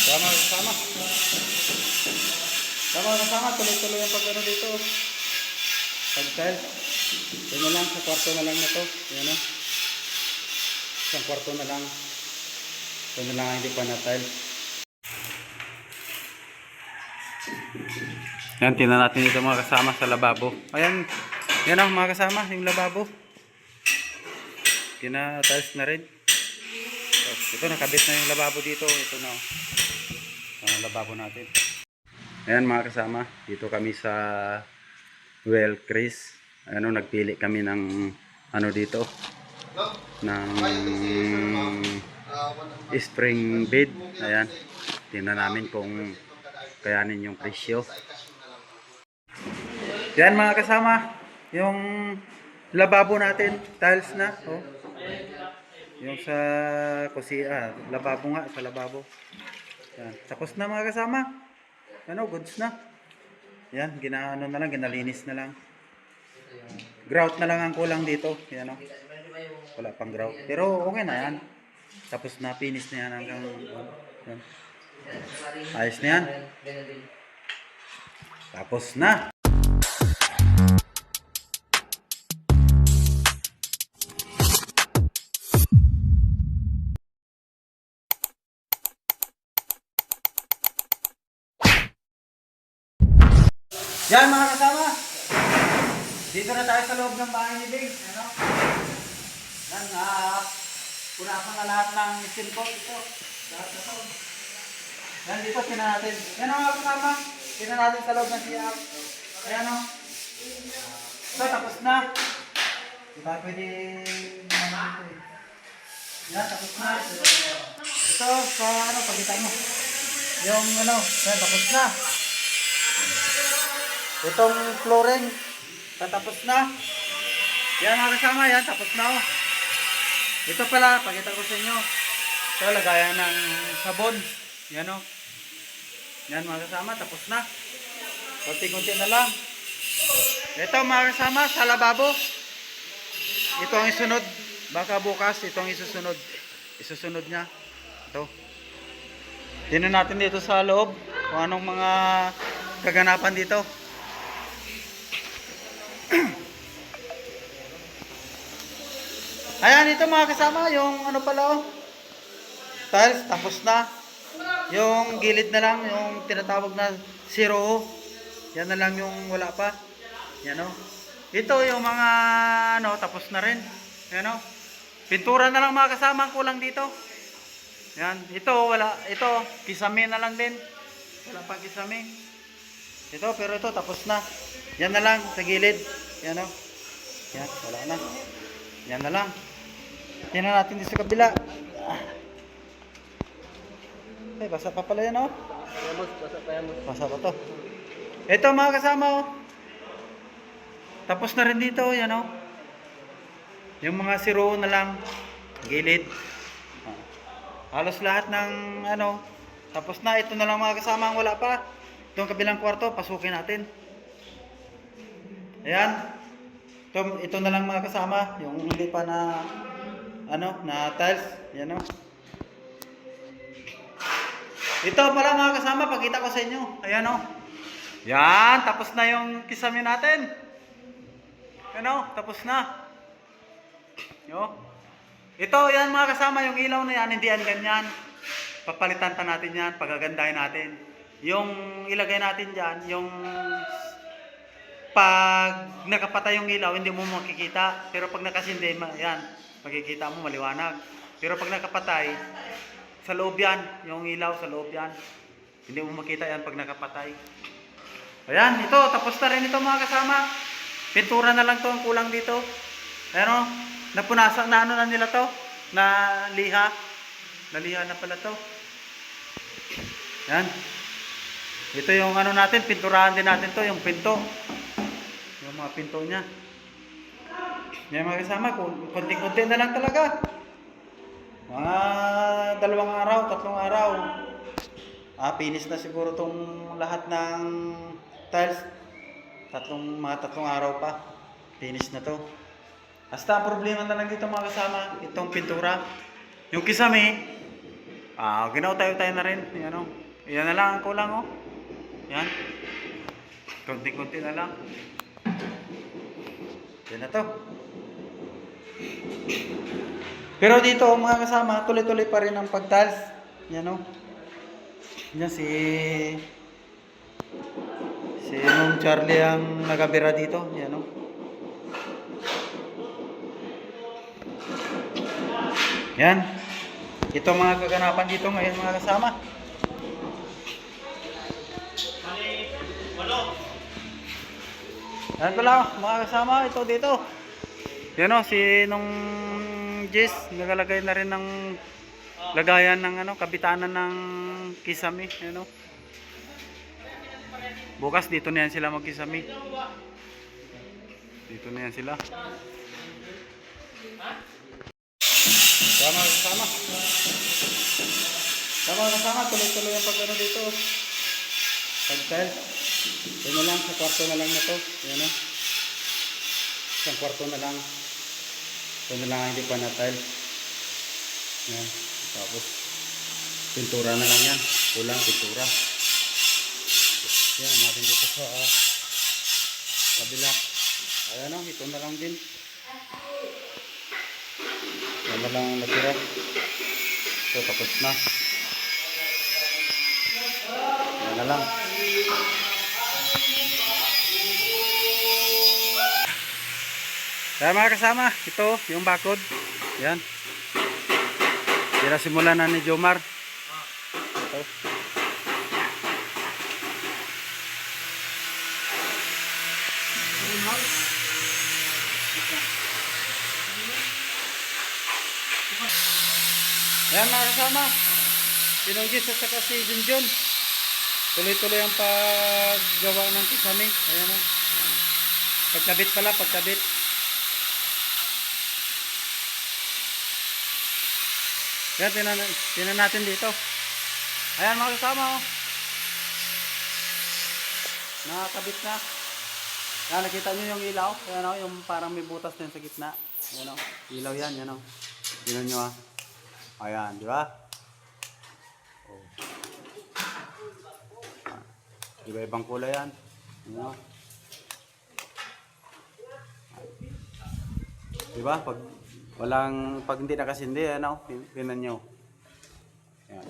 Sama, sama. Sama, tuloy-tuloy ang pag-ano dito. Pag-tiles. Ito na lang, sa kwarto na lang na to. Yan o. Isang kwarto na lang. Ito na lang hindi pa na-tiles. Yan, tingnan natin dito mga kasama sa lababo. Ayan, yan o mga kasama, yung lababo. Tina-tiles na rin. Ito, nakabit na yung lababo dito. Ito na o. Ang lababo natin. Ayan mga kasama, dito kami sa Well Chris. Ano, nagpili kami ng ano dito ng spring bed. Ayan, tingnan namin kung kayanin yung presyo. Yan mga kasama, yung lababo natin, tiles na. Oh. Yung sa kusina, lababo nga, sa lababo. Yan. Tapos na mga kasama. Ano, goods na. Yan, ginaano na lang, ginalinis na lang. Grout na lang ang kulang dito. Yan o. Wala pang grout. Pero okay na yan. Tapos na, finish na yan hanggang yan. Ayos na yan. Tapos na. Yan mga kasama, dito na tayo sa loob ng bahay ni Bing. Ano? Yan, punasan na lahat ng silkot ito. Lahat na ito. Yan, dito tinan natin. Yan mga kasama, tinan natin sa loob ng CR. Ayan o. Ito, tapos na. Di ba pwede naman dito eh. Yan, tapos na. Ito, sa ano, pagitan mo. Yung ano, yan, tapos na. Itong flooring, tatapos na. Yan mga kasama, yan, tapos na oh. Ito pala, pakita ko sa inyo. Ito, lagayan ng sabon. Yan oh. Yan mga kasama, tapos na. Kunti-kunti na lang. Ito mga kasama, sa lababo. Ito ang isunod. Baka bukas, ito ang isusunod. Isusunod niya. Ito. Tingnan natin dito sa loob kung anong mga kaganapan dito. Ayan, ito mga kasama, yung ano pala oh, tiles, tapos na. Yung gilid na lang, yung tinatawag na zero oh. Yan na lang yung wala pa. Yan oh. Ito yung mga ano, tapos na rin. Yan oh. Pintura na lang mga kasama, kulang dito. Yan, ito wala, ito kisame na lang din. Wala pa kisame. Ito, pero ito tapos na. Yan na lang sa gilid. Yan oh. Yan, wala na. Yan na lang. Tingnan natin dito sa kabila. Ay, basa pa pala yan oh. Basa pa yan. Basa pa to. Ito mga kasama oh. Tapos na rin dito, yan oh. Yung mga zero na lang. Gilid. Halos lahat ng ano. Tapos na, ito na lang mga kasama ang wala pa. Itong kabilang kwarto, pasukin natin. Ayan. Ito na lang mga kasama. Yung hindi pa na ano, na tiles. Yan o. Ito pala mga kasama, pakita ko sa inyo. Ayan o. Yan, tapos na yung kisame natin. Ayan o, tapos na. Yo. Ito, yan mga kasama, yung ilaw na yan, hindi yan ganyan. Papalitan pa natin yan, pagagandahin natin. Yung ilagay natin dyan, yung pag nakapatay yung ilaw, hindi mo makikita. Pero pag nakasindi, yan, makikita mo maliwanag. Pero pag nakapatay, sa loob yan, yung ilaw sa loob yan. Hindi mo makita yan pag nakapatay. Ayan, ito, tapos na rin ito mga kasama. Pintura na lang to ang kulang dito. Ayan o, napunasan na ano na nila to, na liha. Naliha na pala to. Ayan. Ito yung ano natin, pinturahan din natin to, yung pinto. Yung mga pinto niya. Yan mga kasama, konti-konti na lang talaga. Mga 2 araw, 3 araw. Finish na siguro tong lahat ng tiles. Mga 3 araw pa. Finish na to. Basta problema na lang dito mga kasama, itong pintura. Yung kisame, Ginaw tayo na rin. Yan o. Yan na lang ang kulang o. Yan. Konti-konti na lang. Yan na to. Pero dito mga kasama, tuloy-tuloy pa rin ang pagtiles. Yan o. Yan si Ma'am Charlie ang nagabira dito. Yan o. Yan. Ito mga kaganapan dito ngayon mga kasama. Yan pala mga kasama, ito dito. Yan o, si nung Jess, nagalagay na rin ng lagayan ng ano, kabitanan ng kisame. Yan o. Bukas dito na yan sila magkisame. Dito na yan sila. Sama kasama. Sama kasama, tuloy-tuloy ang pag-ano dito. Pag-tiles. Ito na lang, sa kwarto na lang na to. Yan o. Isang kwarto na lang. Ito na lang hindi pa na-tiles. Yan. Tapos, pintura na lang yan. Kulang pintura. Yan, natin dito sa kabila. Ayan o, ito na lang din. Yan na lang natira. So, tapos na. Yan na lang. Kaya mga kasama, ito yung bakod. Yan. Simulan na ni Jomar. Ito. Yan mga kasama. Pinunggis at saka si Junjun. Tuloy-tuloy ang paggawa ng kisame. Ayan o. Pagkabit pala, pagkabit. Yan, tinan natin dito. Ayan mga kasama o. Nakakabit na. Yan, nakita nyo yung ilaw. Ayan o, yung parang may butas din sa gitna. Ayan o, ilaw yan, yan o. Tinan nyo ah. Ayan, di ba? Oh. Iba-ibang kulay yan. Ayan o. Di ba? Pag hindi nakasindi, ano, tinan nyo. Ayan.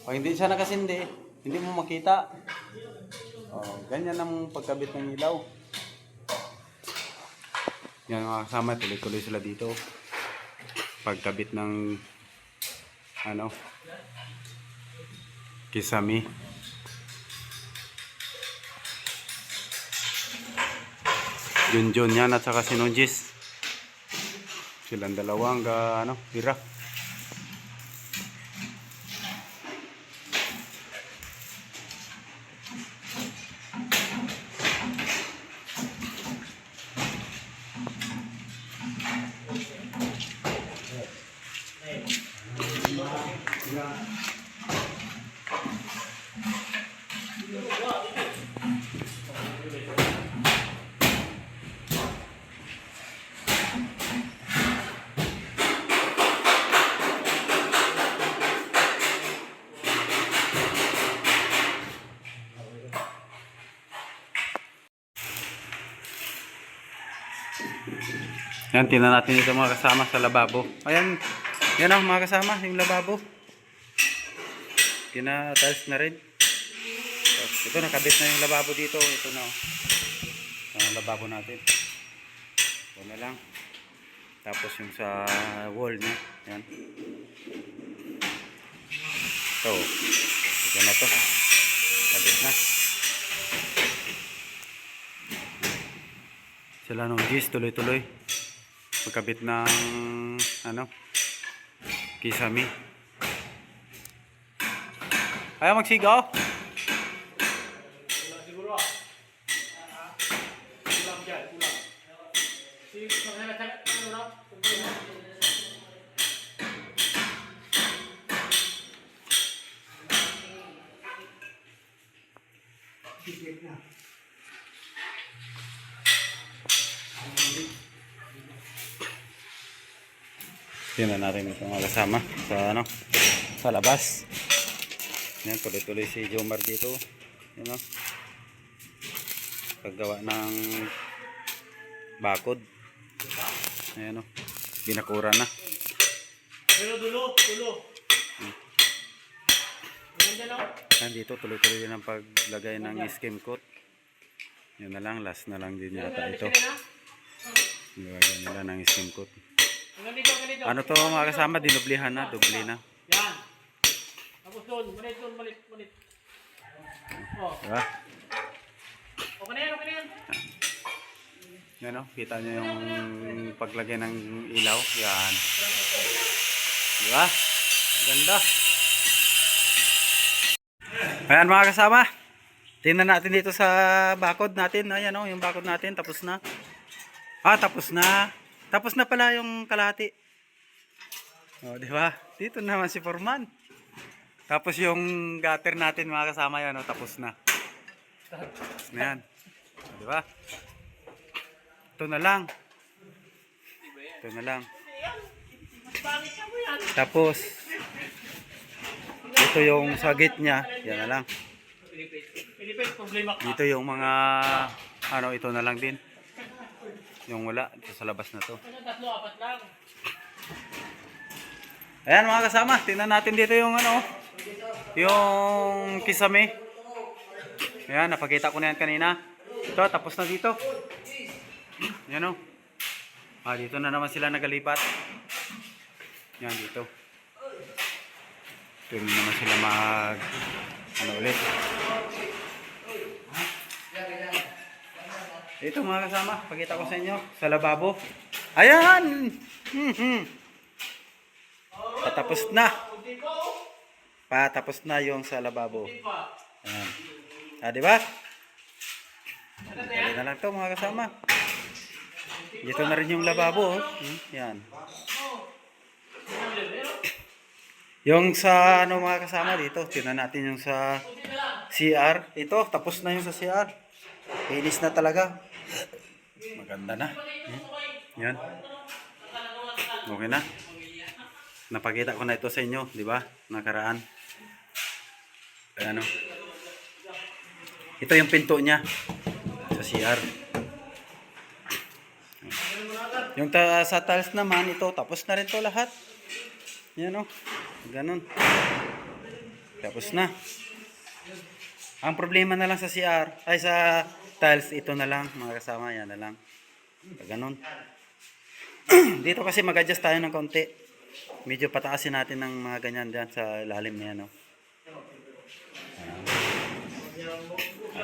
Pag hindi siya nakasindi, hindi mo makita. Oh, ganyan ang pagkabit ng ilaw. Yan mga kasama, tuloy-tuloy sila dito. Pagkabit ng ano, kisame. Junjun yan at saka si Nonjis. Silang dalawang ano, hira. Yan, tingnan natin ito mga kasama sa lababo. Ayan, yan ang mga kasama, yung lababo. Tina-tiles na rin. So, ito, nakabit na yung lababo dito. Ito na, ang lababo natin. Ito na lang. Tapos yung sa wall na. Yan. So, ito na to. Kabit na. Sila nung gis, tuloy-tuloy. Pagkabit ng ano, kisame. Ayaw magsigaw. Siguro. Kulang dyan, kulang. Tingnan natin ito mga kasama sa ano, sa labas. Yan, tuloy-tuloy si Jomar dito. Yan o. Paggawa ng bakod. Ayan o. Binakura na. Pero dulo. Yan dito, tuloy-tuloy din ang paglagay ng skim coat. Yan na lang, last na lang din yata ito. Nilagay nila ng skim coat. Ganito. Ano to mga kasama, dinublihan na, dubli na. Yan. Tapos doon, malit. Oh. Diba? Okay na yan. Yan o, kita nyo yung paglagay ng ilaw. Yan. Diba? Ganda. Ayan mga kasama. Tingnan natin dito sa bakod natin. Ayan o, yung bakod natin. Tapos na. Tapos na. Tapos na pala yung kalahati. O, diba? Dito naman si Foreman. Tapos yung gutter natin mga kasama yan o, tapos na. Tapos na yan. O, diba? Ito na lang. Tapos ito yung sagit niya. Yan na lang. Pilipit, problema ka. Dito yung mga ano, ito na lang din. Yung wala ito sa labas na to. 3, 4 lang. Ayan mga kasama, tingnan natin dito yung ano, yung kisame. Ayan, napakita ko na yan kanina. Ito, tapos na dito. Ayan o. Dito na naman sila nagalipat. Yan dito. Ito na naman sila ano ulit. Ito mga kasama, pakita ko sa inyo sa lababo. Ayan! Patapos na. Patapos na yung sa lababo. Ayan. Di ba? Dali na lang to mga kasama. Dito na rin yung lababo. Yan. Yung sa ano mga kasama dito, tingnan natin yung sa CR. Ito, tapos na yung sa CR. Finish na talaga. Maganda na. Yan. Okay na. Napakita ko na ito sa inyo, di ba? Nakaraan. Ano? Ito yung pinto niya sa CR. Yung sa tiles naman, ito, tapos na rin to lahat. Yan o. Ganun. Tapos na. Ang problema na lang sa CR, ay sa tiles, ito na lang, mga kasama, yan na lang. Ganun. Dito kasi mag-adjust tayo ng konti. Medyo pataasin natin ng mga ganyan dyan sa ilalim niya, no?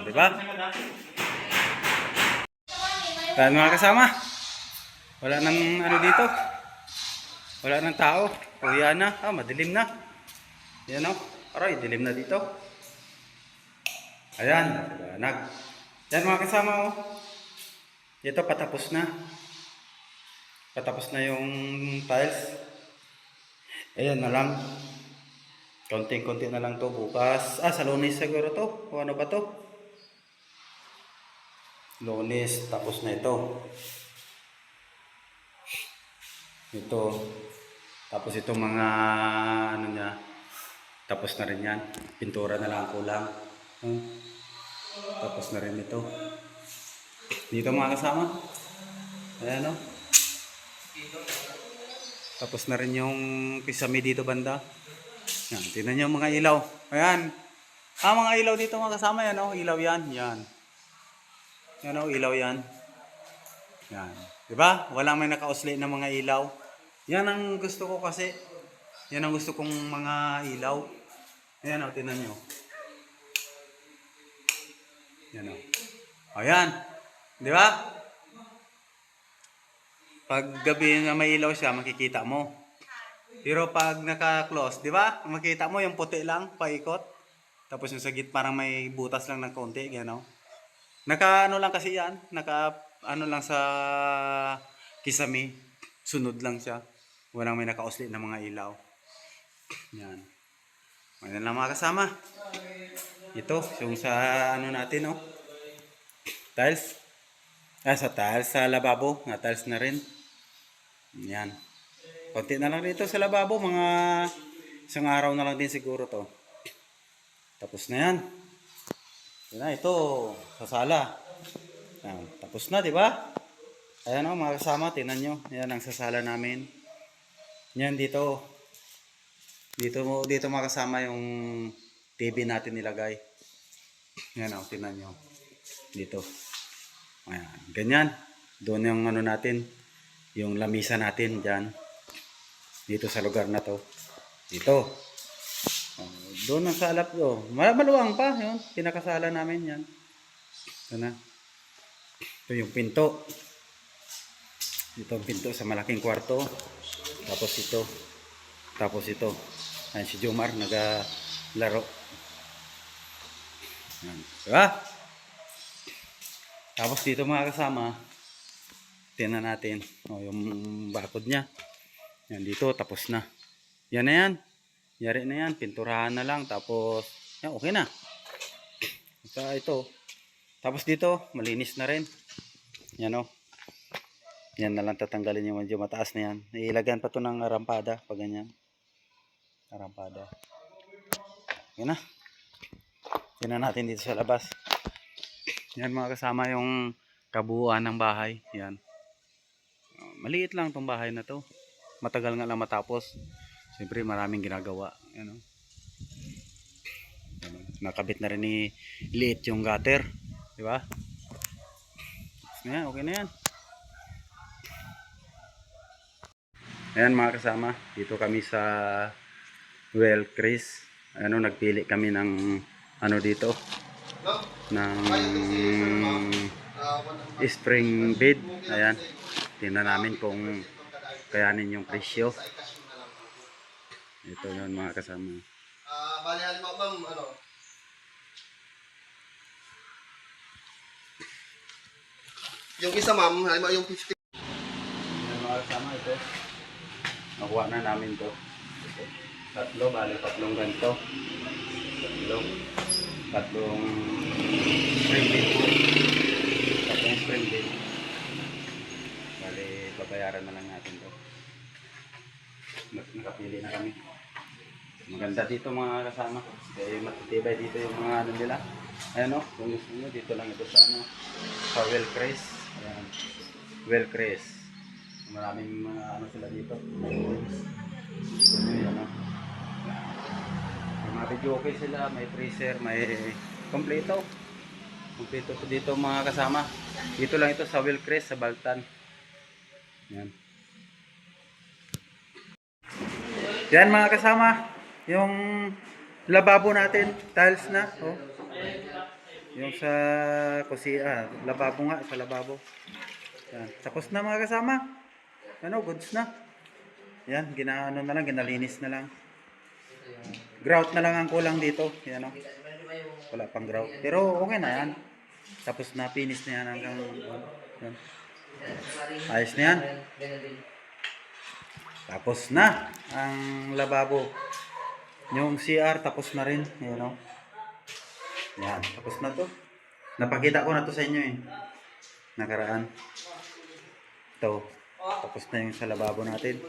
Diba? Yan mga kasama. Wala nang ano dito. Wala nang tao. Uya na. Madilim na. Yan o. Aray, dilim na dito. Ayan. Liwanag. Yan mga kasama o. Ito patapos na. Patapos na yung tiles. Ayan na lang. Konting-konti na lang to bukas. Sa Lunes siguro to. O ano ba to? Lunes. Tapos na ito. Ito. Tapos itong mga ano niya. Tapos na rin yan. Pintura na lang kulang. Tapos na rin ito. Dito mga kasama. Ayan o. Tapos na rin yung kisame dito banda. Yan, tingnan nyo mga ilaw. Ayan. Mga ilaw dito mga kasama yan o. Ilaw yan. Yan. Yan o, ilaw yan. Yan. Diba? Walang may nakausli na mga ilaw. Yan ang gusto ko kasi. Yan ang gusto kong mga ilaw. Ayan o, tingnan nyo. Yan o. Ayan. Diba? Pag gabi na may ilaw siya, makikita mo. Pero pag naka-close, di ba? Makikita mo yung puti lang, paikot. Tapos yung sagit parang may butas lang ng konti, gano'n. Naka-ano lang kasi yan, naka-ano lang sa kisame. Sunod lang siya. Walang may naka-uslit na mga ilaw. Yan. Ayan lang mga kasama. Ito, yung sa ano natin, oh. Tiles. Sa tiles, sa lababo, na tiles na rin. Yan. Konti na lang dito sa lababo, mga isang araw na lang din siguro to. Tapos na yan. Yan na, ito, sa sala. Yan, tapos na, di ba? Ayan o, mga kasama, tingnan nyo. Yan ang sasala namin. Yan dito. Dito makasama yung TV natin nilagay. Yan o, tingnan nyo. Dito. Ayan, ganyan. Doon yung ano natin, yung lamisa natin dyan. Dito sa lugar na to. Dito. Oh, doon ang salap ko. Maluwang pa, yun. Pinakasala namin yan. Ito na. Ito yung pinto. Ito ang pinto sa malaking kwarto. Tapos ito. Tapos ito. Ayan si Jomar nagalaro. Ayan. Diba? Tapos dito mga kasama, tingnan natin. O, yung bakod niya. Yan dito, tapos na. Yan na yan. Yari na yan. Pinturahan na lang. Tapos, yan, okay na. Ito. Tapos dito, malinis na rin. Yan o. Yan na lang tatanggalin yung medyo mataas na yan. Ilagyan pa to ng arampada. Pag ganyan. Arampada. Yan na. Tingnan natin dito sa labas. Yan mga kasama yung kabuuan ng bahay. Yan. Maliit lang tong bahay na to. Matagal nga lang matapos. Siyempre maraming ginagawa. Yan o. Nakabit na rin ni liit yung gutter. Di ba? Yan, okay na yan. Ayan mga kasama, dito kami sa Well Chris. Ano, nagpili kami ng ano dito, ng spring bed. Ayan, tingnan namin kung kayanin yung presyo. Ito yun mga kasama. Balihan mo ma'am, ano? Yung isa ma'am, yung 50. Ayan mga kasama, ito. Nakuha na namin to. Tatlo, bali tatlong ganito. Tatlong spring bed po. Tatlong spring bed. Bali, babayaran na lang natin to. Nakapili na kami. Maganda dito mga kasama. Kaya matitibay dito yung mga ano nila. Ayan o, kung gusto nyo, dito lang ito sa ano, sa Well Chris. Ayan. Well Chris. Maraming mga ano sila dito. Ayan o. May mga video okay sila, may freezer, may kompleto. Kompleto dito mga kasama. Dito lang ito sa Well Chris, sa Baltan. Ayan. Yan mga kasama, yung lababo natin, tiles na, oh. Yung sa kusina, lababo nga, sa lababo. Yan. Tapos na mga kasama. Ano, goods na. Yan, ginaano na lang, ginalinis na lang. Grout na lang ang kulang dito. Yan o. Wala pang grout. Pero okay na yan. Tapos na, finish na yan hanggang, yan. Ayos na yan. Tapos na ang lababo. Yung CR tapos na rin. Ayan o. Yan. Tapos na to. Napakita ko na to sa inyo eh. Nakaraan. Ito. Tapos na yung sa lababo natin.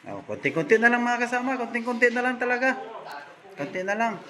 Oh, konti-konti na lang mga kasama. Konti-konti na lang talaga. Konti na lang.